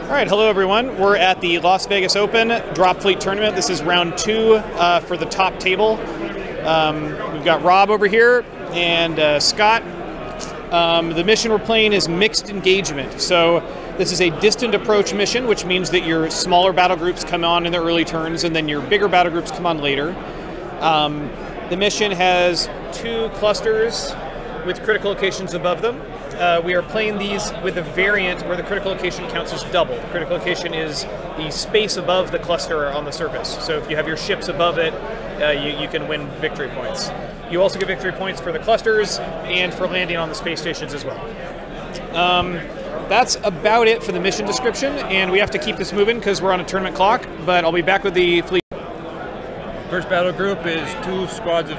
All right, hello everyone. We're at the Las Vegas Open Dropfleet tournament. This is round 2 for the top table. We've got Rob over here and Scott. The mission we're playing is mixed engagement. So this is a distant approach mission, which means that your smaller battle groups come on in the early turns and then your bigger battle groups come on later. The mission has 2 clusters with critical locations above them. We are playing these with a variant where the critical location counts as double. The critical location is the space above the cluster on the surface. So if you have your ships above it, you can win victory points. You also get victory points for the clusters and for landing on the space stations as well. That's about it for the mission description, and we have to keep this moving because we're on a tournament clock, but I'll be back with the fleet. First battle group is 2 squads of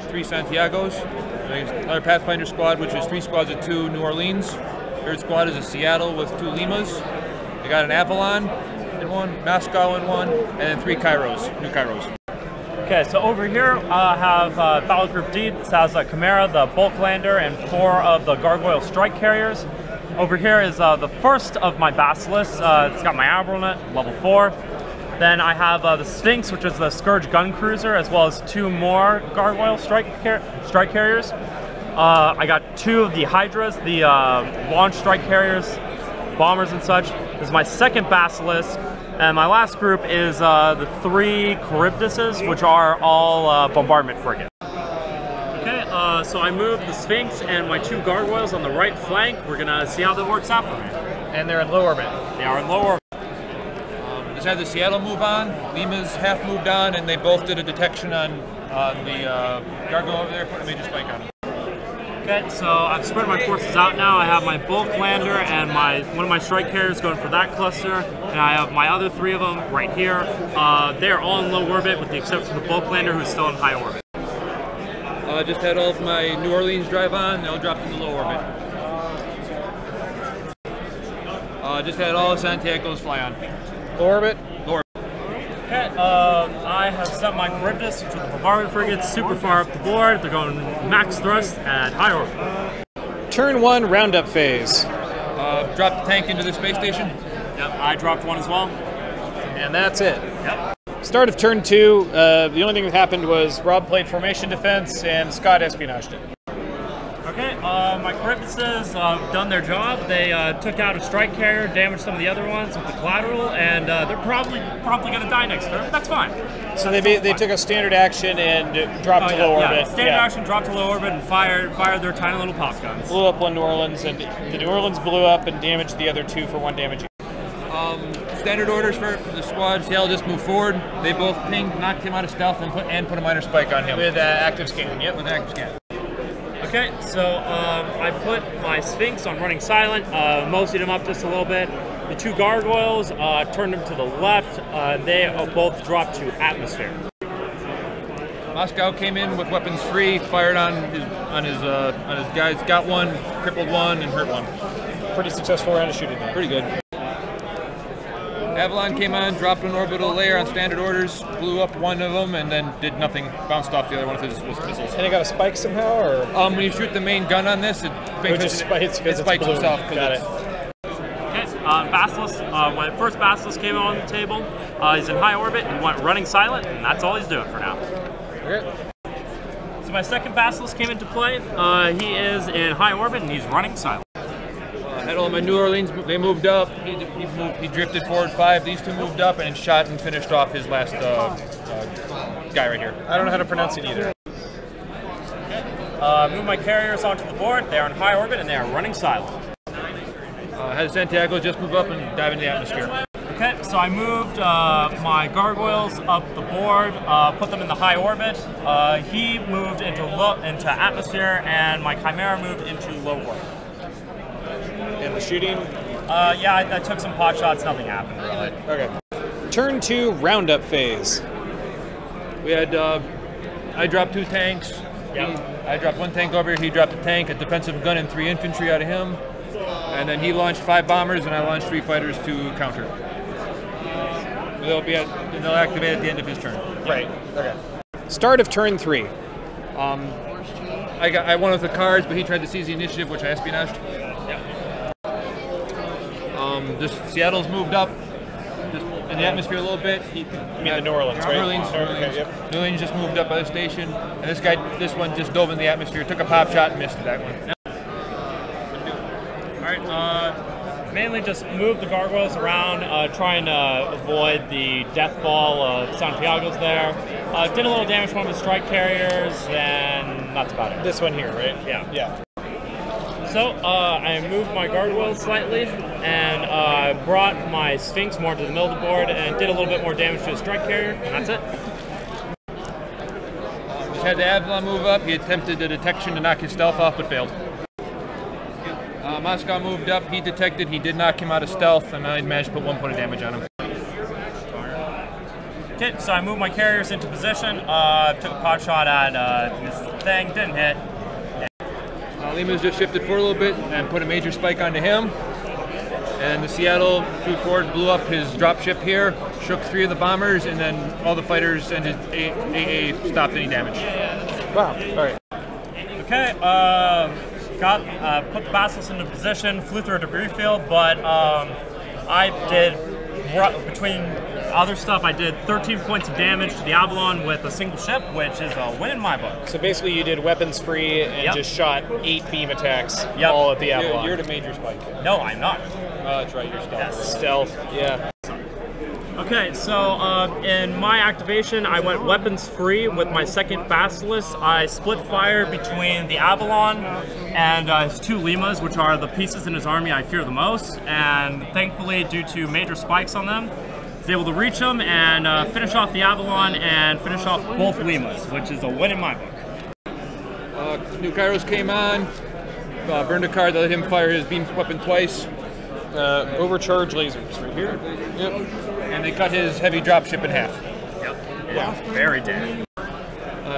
3 Santiagos. There's another Pathfinder squad, which is 3 squads of 2 New Orleans. Third squad is a Seattle with 2 Limas. They got an Avalon in 1, Moscow in 1, and then 3 Cairos, New Cairos. Okay, so over here I have Battle Group D. This has a Chimera, the bulk lander, and 4 of the Gargoyle strike carriers. Over here is the first of my Basilisks. It's got my Avalon in it, level 4. Then I have the Sphinx, which is the Scourge gun cruiser, as well as 2 more Gargoyle strike carriers. I got 2 of the Hydras, the launch strike carriers, bombers and such. This is my second Basilisk. And my last group is the 3 Charybdises, which are all bombardment frigates. Okay, so I moved the Sphinx and my 2 Gargoyles on the right flank. We're gonna see how that works out for me. And they're in low orbit. They are in low orbit. Just had the Seattle move on, Lima's half moved on, and they both did a detection on the Gargoyle over there, put a major spike on it. Okay, so I've spread my forces out now. I have my bulk lander and one of my strike carriers going for that cluster, and I have my other 3 of them right here. They're all in low orbit with the exception of the bulk lander who's still in high orbit. Just had all of my New Orleans drive on, they all dropped into low orbit. Just had all the Santiagos fly on. Low orbit? Low orbit. Okay, I have set my Charybdis, which are the bombardment frigates, super far up the board. They're going max thrust at high orbit. Turn 1 roundup phase. Dropped the tank into the space station. Yep, I dropped 1 as well. And that's it. Yep. Start of turn 2, the only thing that happened was Rob played formation defense and Scott espionaged it. Okay, my Charybdises have done their job. They took out a strike carrier, damaged some of the other ones with the collateral, and they're probably going to die next turn. That's fine. So they took a standard action and dropped to low orbit. Yeah, standard action, dropped to low orbit, and fired their tiny little pop guns. Blew up 1 New Orleans, and the New Orleans blew up and damaged the other 2 for 1 damage. Standard orders for the squad. Seattle just moved forward. They both pinged, knocked him out of stealth, and put a minor spike on him. With active scan, yep. With active scan. Okay, so I put my Sphinx on running silent, moseyed him up just a little bit. The 2 Gargoyles turned them to the left. They both dropped to atmosphere. Moscow came in with weapons free, fired on his guys, got 1, crippled 1, and hurt 1. Pretty successful round of shooting there. Pretty good. Avalon came on, dropped an orbital layer on standard orders, blew up 1 of them, and then did nothing, bounced off the other one with his missiles. And it got a spike somehow, or? When you shoot the main gun on this, it spikes itself. Got it. Okay, Basilisk, my first Basilisk came on the table. He's in high orbit and went running silent, and that's all he's doing for now. Okay. So my second Basilisk came into play. He is in high orbit, and he's running silent. Had all my New Orleans, they moved up. He drifted forward 5. These 2 moved up and shot and finished off his last guy right here. I don't know how to pronounce it either. Okay. Move my carriers onto the board. They are in high orbit and they are running silent. Had Santiago just move up and dive into the atmosphere. Okay, so I moved my Gargoyles up the board, put them in the high orbit. He moved into atmosphere, and my Chimera moved into low orbit. And the shooting? Yeah, I took some pot shots, nothing happened really. Okay. Turn 2 roundup phase. We had, I dropped 2 tanks. Yep. I dropped 1 tank over here, he dropped a tank, a defensive gun, and 3 infantry out of him. And then he launched 5 bombers, and I launched 3 fighters to counter. They'll activate at the end of his turn. Right, okay. Start of turn 3. I won with the cards, but he tried to seize the initiative, which I espionaged. Yep. Seattle's moved up in the atmosphere a little bit. You mean the New Orleans, right? New Orleans. Okay, yep. New Orleans just moved up by the station, and this one just dove in the atmosphere, took a pop shot, and missed that one. All right, mainly just move the gargoyles around, trying to avoid the death ball of Santiago's there. Did a little damage to one of the strike carriers, and that's about it. This one here, right? Yeah. Yeah. So I moved my gargoyles slightly and brought my Sphinx more to the middle of the board and did a little bit more damage to a strike carrier, and that's it. Just had the Avalon move up. He attempted the detection to knock his stealth off, but failed. Moscow moved up. He detected. He did knock him out of stealth, and I managed to put 1 point of damage on him. Okay, so I moved my carriers into position. Took a pot shot at this thing, didn't hit. Lima's just shifted forward a little bit and put a major spike onto him. And the Seattle flew forward, blew up his dropship here, shook 3 of the bombers, and then all the fighters and his AA stopped any damage. Wow. All right. Okay, put the Basilisk into position, flew through a debris field, but I did, between other stuff, I did 13 points of damage to the Avalon with a single ship, which is a win in my book. So basically you did weapons free and just shot 8 beam attacks all at the Avalon. You're the major spike. No, I'm not. That's right, you're stealth. Yes. Stealth, yeah. Okay, so in my activation, I went weapons free with my second Basilisk. I split fire between the Avalon and his 2 Limas, which are the pieces in his army I fear the most. And thankfully, due to major spikes on them, I was able to reach them and finish off the Avalon and finish off both Limas, which is a win in my book. New Cairo's came on, burned a card that let him fire his beam weapon twice. Overcharged lasers right here. Yep. And they cut his heavy dropship in half. Yep. Wow. Very dead.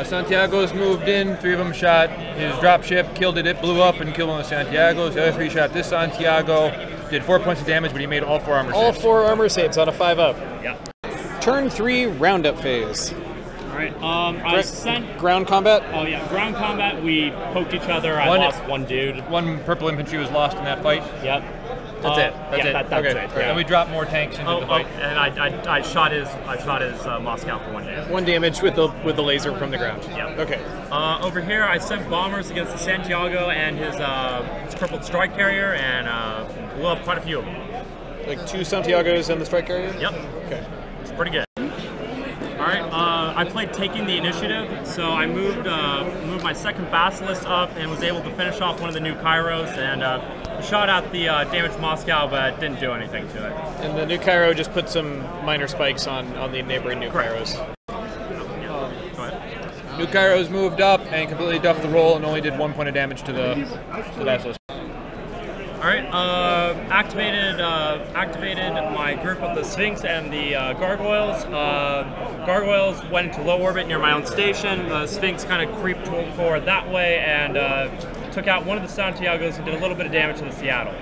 Santiago's moved in, 3 of them shot his dropship, killed it, it blew up and killed one of Santiago's. The other 3 shot this Santiago, did 4 points of damage, but he made all 4 armor saves. All 4 armor saves on a 5-up. Yep. Turn 3 roundup phase. All right. I sent ground combat. Oh yeah, ground combat. We poked each other. I lost 1 dude. 1 purple infantry was lost in that fight. Yep. That's it. That's it. That's okay. it. Yeah. And we dropped more tanks into the fight. And I shot his Moscow for 1 damage. 1 damage with the laser from the ground. Yeah. Okay. Over here, I sent bombers against the Santiago and his crippled strike carrier, and blew up quite a few of them. Like 2 Santiagos and the strike carrier. Yep. Okay. It's pretty good. All right. I played taking the initiative, so I moved my second Basilisk up and was able to finish off one of the New Cairos and shot out the damaged Moscow, but didn't do anything to it. And the New Cairo just put some minor spikes on the neighboring New Cairos. New Cairo's moved up and completely duffed the roll and only did 1 point of damage to the Basilisk. All right, activated my group of the Sphinx and the Gargoyles. Gargoyles went into low orbit near my own station. The Sphinx kind of creeped forward that way and took out one of the Santiagos and did a little bit of damage to the Seattle.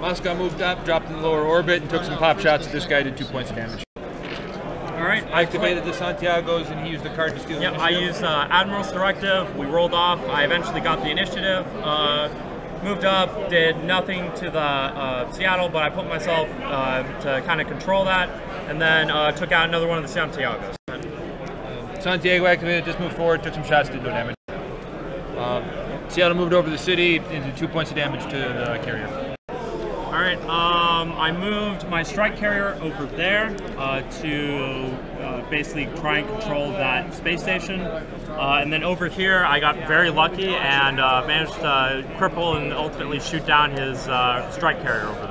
Moscow moved up, dropped in the lower orbit, and took some pop shots. This guy did 2 points of damage. All right, I activated the Santiagos, and he used the card to steal the initiative. I used Admiral's Directive. We rolled off. I eventually got the initiative. Moved up, did nothing to the Seattle, but I put myself to kind of control that, and then took out another one of the Santiagos. Santiago activated, just moved forward, took some shots, did no damage. Seattle moved over the city and did 2 points of damage to the carrier. All right, I moved my strike carrier over there to basically try and control that space station. And then over here, I got very lucky and managed to cripple and ultimately shoot down his strike carrier over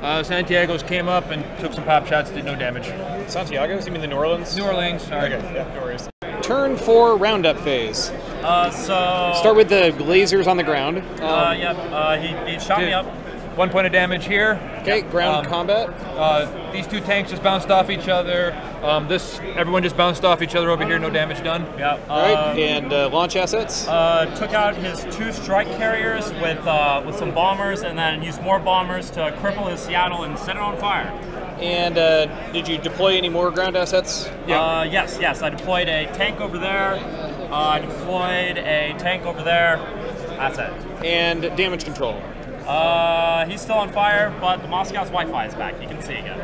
there. Santiago's came up and took some pop shots, did no damage. Santiago's? You mean the New Orleans? New Orleans, sorry. Okay, yeah, no worries. Turn 4 roundup phase. So start with the lasers on the ground. He shot me up. 1 point of damage here. Okay, ground combat. These 2 tanks just bounced off each other. Everyone just bounced off each other over here. No damage done. Yeah. Right. And launch assets. Took out his 2 strike carriers with some bombers, and then used more bombers to cripple his Seattle and set it on fire. And did you deploy any more ground assets? Yeah. Yes. I deployed a tank over there. I deployed a tank over there. That's it. And damage control. He's still on fire, but the Moscow's Wi-Fi is back. You can see again.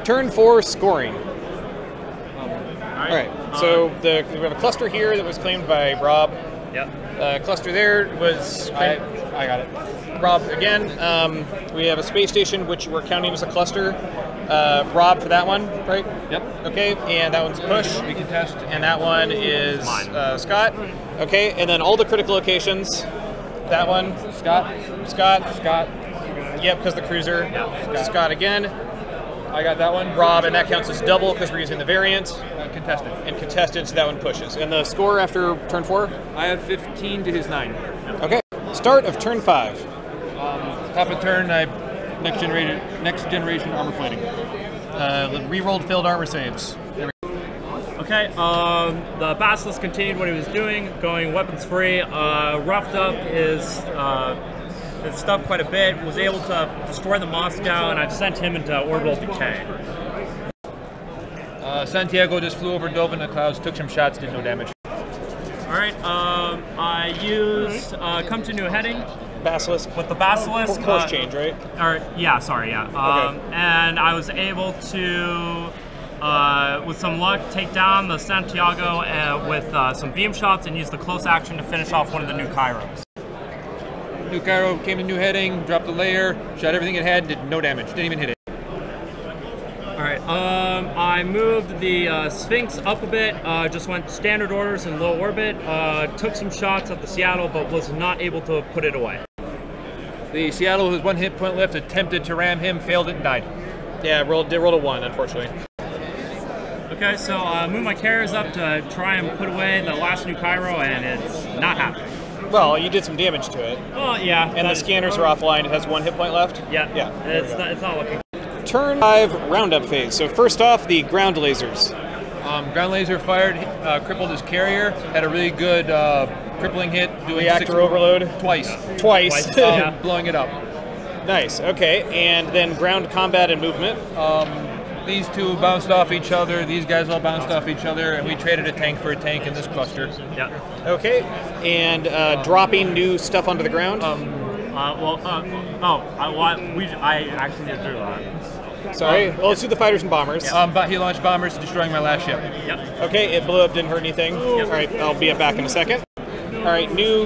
Turn 4, scoring. All Right. So we have a cluster here that was claimed by Rob. Yep. Cluster there was claimed. I got it. Rob again. We have a space station which we're counting as a cluster. Rob for that one, right? Yep. Okay. And that one's push. We can test. And that one is Mine. Scott. Okay. And then all the critical locations. That one. Scott. Scott. Yep, because the cruiser. Yeah. Scott again. I got that one. Rob, and that counts as double because we're using the variant. Contested. And contested, so that one pushes. And the score after turn 4? I have 15 to his 9. Okay. Start of turn 5. Top of turn, next generation armor plating. Rerolled failed armor saves. Okay, the Basilisk continued what he was doing, going weapons free, roughed up his stuff quite a bit, was able to destroy the Moscow, and I've sent him into orbital decay. Santiago just flew over, dove in the clouds, took some shots, did no damage. Alright, I used come to new heading. Basilisk. With the Basilisk. Course change, right? Okay. And I was able to, with some luck, take down the Santiago with some beam shots and use the close action to finish off one of the New Cairos. New Cairo came to new heading, dropped the layer, shot everything it had, did no damage, didn't even hit it. Alright, I moved the Sphinx up a bit, just went standard orders in low orbit, took some shots at the Seattle, but was not able to put it away. The Seattle, with 1 hit point left, attempted to ram him, failed it, and died. Yeah, rolled a 1, unfortunately. Okay, so I moved my carriers up to try and put away the last New Cairo, and it's not happening. Well, you did some damage to it. Oh, yeah. And the scanners are offline. It has 1 hit point left. Yeah. It's not looking. Turn 5, roundup phase. So first off, the ground lasers. Ground laser fired, crippled his carrier, had a really good crippling hit, doing Reactor overload. Twice. Yeah. Blowing it up. Nice. Okay, and then ground combat and movement. These two bounced off each other, these guys all bounced off each other, and we traded a tank for a tank in this cluster. Yeah. Okay, and dropping new stuff onto the ground. I actually did do that. Sorry. Well, let's do the fighters and bombers. But he launched bombers, destroying my last ship. Yep. Okay, it blew up, didn't hurt anything. All right, I'll be back in a second. All right, new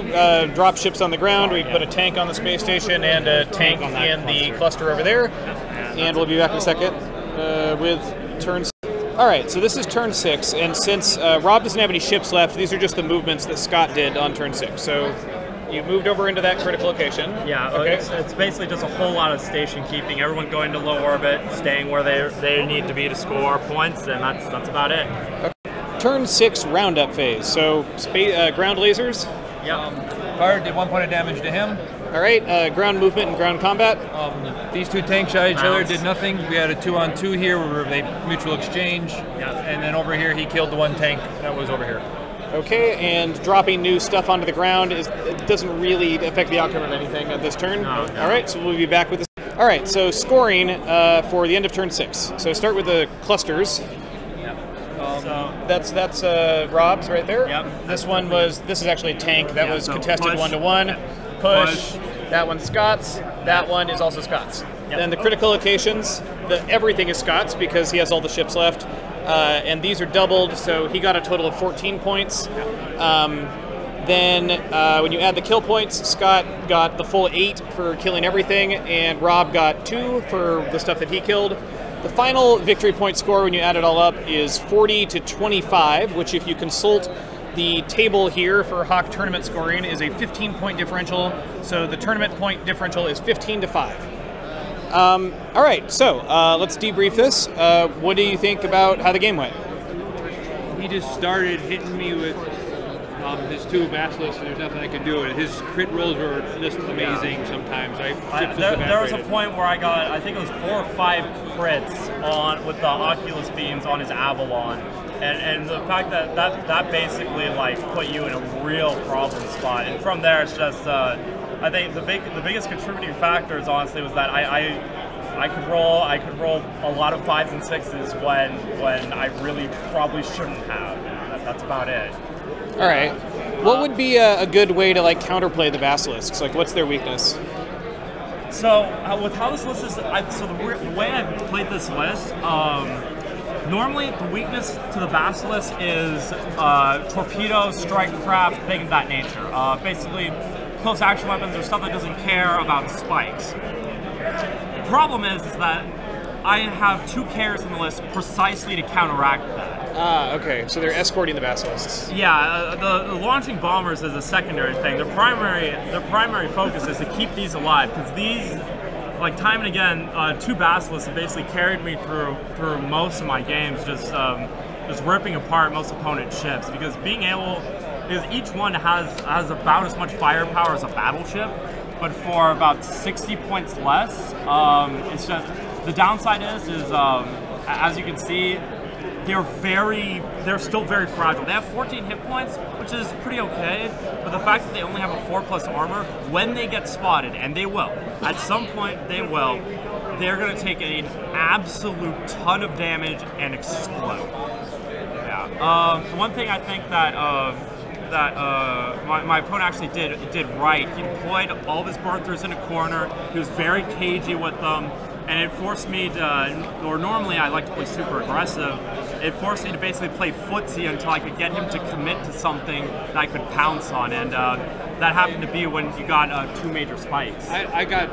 drop ships on the ground. We put a tank on the space station and a tank in the cluster over there. And we'll be back in a second with turn 6. All right, so this is turn 6, and since Rob doesn't have any ships left, these are just the movements that Scott did on turn 6. So you moved over into that critical location. Yeah, okay. It's basically just a whole lot of station keeping, everyone going to low orbit, staying where they need to be to score points, and that's about it. Okay. Turn 6, roundup phase. So ground lasers. Yeah. Fired, did 1 point of damage to him. All right, ground movement and ground combat. These two tanks shot each other, did nothing. We had a 2-on-2 here where they mutual exchange. Yeah. And then over here, he killed the 1 tank that was over here. Okay, and dropping new stuff onto the ground it doesn't really affect the outcome of anything at this turn. No. All right, so we'll be back with this. All right, so scoring for the end of turn 6. So start with the clusters. So that's Rob's right there. Yep. This is actually a tank that was so contested push. 1-to-1. Push. That one's Scott's. That one is also Scott's. Yep. Then the critical locations, everything is Scott's because he has all the ships left. And these are doubled, so he got a total of 14 points. Then when you add the kill points, Scott got the full 8 for killing everything, and Rob got 2 for the stuff that he killed. The final victory point score when you add it all up is 40 to 25, which if you consult the table here for Hawk tournament scoring is a 15-point differential, so the tournament point differential is 15 to 5. All right, so let's debrief this. What do you think about how the game went? He just started hitting me with his 2 basilisks, and there's nothing I could do. His crit rolls were just amazing sometimes. There was a point where I got, I think it was 4 or 5 crits with the Oculus beams on his Avalon. And the fact that basically like put you in a real problem spot. And from there, it's just I think the biggest contributing factors honestly was that I could roll a lot of 5s and 6s when I really probably shouldn't have. That's about it. All right. What would be a good way to like counterplay the basilisks? Like, what's their weakness? So with how this list is, the way I've played this list, normally the weakness to the Basilisk is torpedo, strike craft, things of that nature. Basically, close action weapons or stuff that doesn't care about spikes. The problem is that I have 2 carriers on the list precisely to counteract that. Okay, so they're escorting the Basilisks. Yeah, the launching bombers is a secondary thing. Their primary focus is to keep these alive, because these, like time and again, 2 Basilisks have basically carried me through most of my games, just ripping apart most opponent ships. Because each one has about as much firepower as a battleship, but for about 60 points less. It's just the downside is as you can see, they're still very fragile. They have 14 hit points, which is pretty okay, but the fact that they only have a 4+ armor, when they get spotted, and they will, at some point they will, they're going to take an absolute ton of damage and explode. Yeah. One thing I think that my opponent actually did right, he deployed all of his burn-throughs in a corner, he was very cagey with them, and it forced me to, or normally I like to play super aggressive, it forced me to basically play footsie until I could get him to commit to something that I could pounce on, and that happened to be when you got 2 major spikes. I got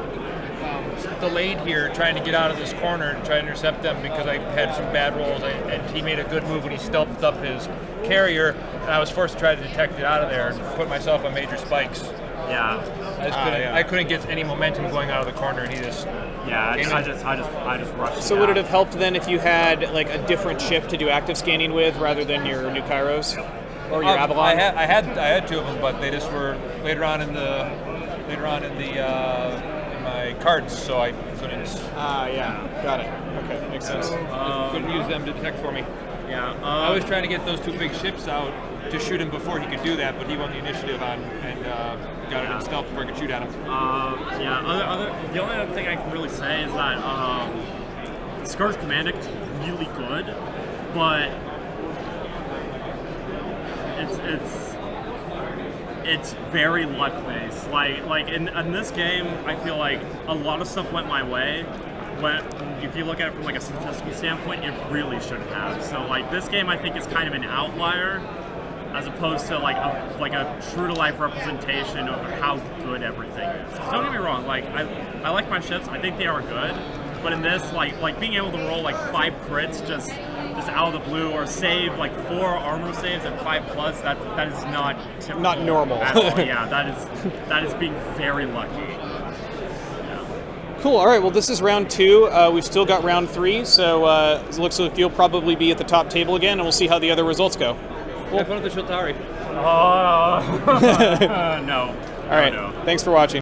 delayed here trying to get out of this corner and try to intercept them because I had some bad rolls, and he made a good move when he stealthed up his carrier, and I was forced to try to detect it out of there and put myself on major spikes. Yeah. I couldn't get any momentum going out of the corner, and he just... Yeah, I just rushed. So would it have helped then if you had like a different ship to do active scanning with rather than your New Cairos or your Avalon? I had 2 of them, but they just were later on in my cards, so I couldn't. Yeah, got it. Okay, makes sense. Couldn't use them to detect for me. Yeah. I was trying to get those 2 big ships out to shoot him before he could do that, but he won the initiative and got it in stealth before I could shoot at him. The only other thing I can really say is that the Scourge Commander is really good, but it's very luck based. Like in this game, I feel like a lot of stuff went my way. If you look at it from like a statistical standpoint, it really shouldn't have. So like this game, I think is kind of an outlier, as opposed to like a true to life representation of how good everything is. Don't get me wrong, like I like my ships, I think they are good, but in this, like being able to roll like 5 crits just out of the blue, or save like 4 armor saves at 5+, that is not typical. Not normal. At all. Yeah, that is being very lucky. Cool. All right. Well, this is round 2. We've still got round 3, so it looks like you'll probably be at the top table again, and we'll see how the other results go. Cool. Have fun with the Shiltari. No. All right. No. Thanks for watching.